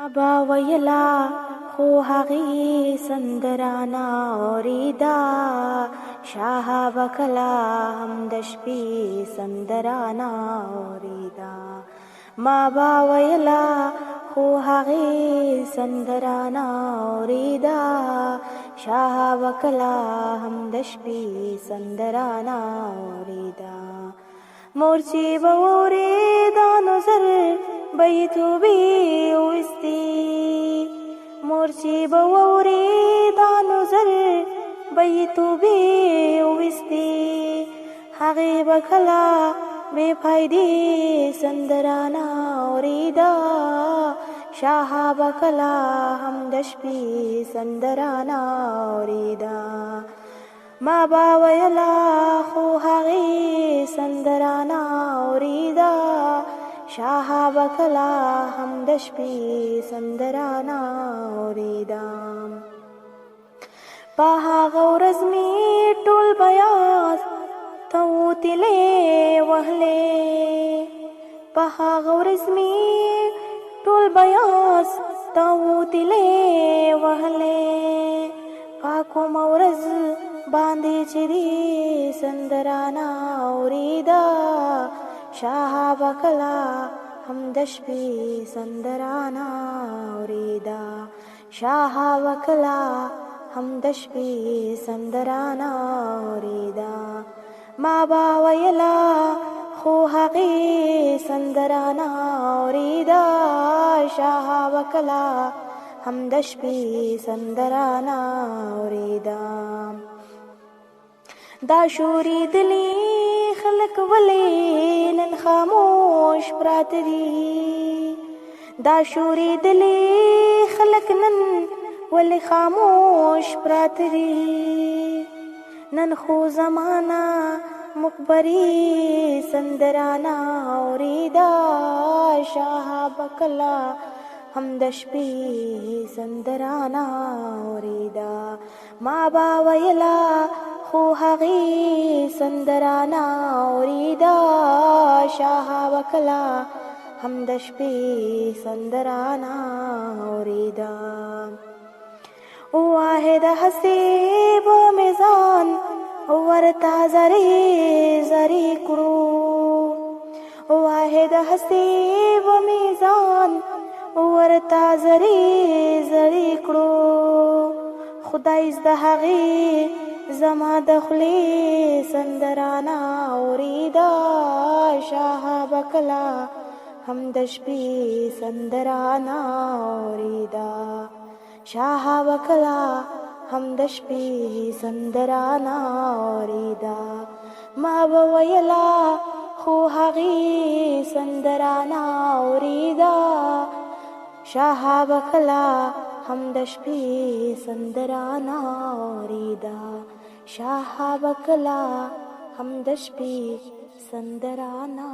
ابا ویلا خو هغې سندرانه اورېده، شاه بکلا هم د شپې سندرانه اورېده. ما با ویلا خو هغې سندرانه اورېده، شاه بکلا هم د شپې سندرانه اورېده. مور چې به اورېده نو زر به یې توبې ویستې، مور چې به واورېده نو زر به یې توبې ویستې. هغې به کله بې فایدې سندرانه اورېده، شاه به کله هم د شپې سندرانه اورېده. ما به ویله خو هغې سندرانه اورېده، شاه به کله هم د شپې سندرانه اورېده. په هغه ورځ مې ټول بیاز ته وتلې وهلې، په هغه ورځ مې ټول بیاز ته وتلې وهلې. په کومه ورځ باندې چې دې سندرانه اورېده، شاه به کله هم د شپې سندرانه اورېده، شاه به کله هم د شپې سندرانه اورېده. ما به ویله خو هغې سندرانه اورېده، شاه به کله هم د شپې سندرانه اورېده. دا شورېدلي خلک ولې نن خاموش پراته دي، دا شورېدلي خلک نن ولې خاموش پراته دي. نن خو زمانه مقبرې سندرانه اورېده، شاه به کله هم د شپې سندرانه اورېده. ما به ویله خو هغې سندرانه اورېده، شاه به کله هم د شپې سندرانه اورېده. واحده هسې به مې ځان ورته زرې زرې کړو، واحده هسې به مې ځان ورته زرې زرې کړو. خدای د هغې زما د خولې سندرانه اورېده، شاه به کله هم د شپې سندرانه اورېده، شاه به کله هم د شپې سندرانه اورېده. ما به ویله خو هغې سندرانه اورېده، شاه به کله هم د شپې سندرانه اورېده، شاه به کله هم د شپې سندرانه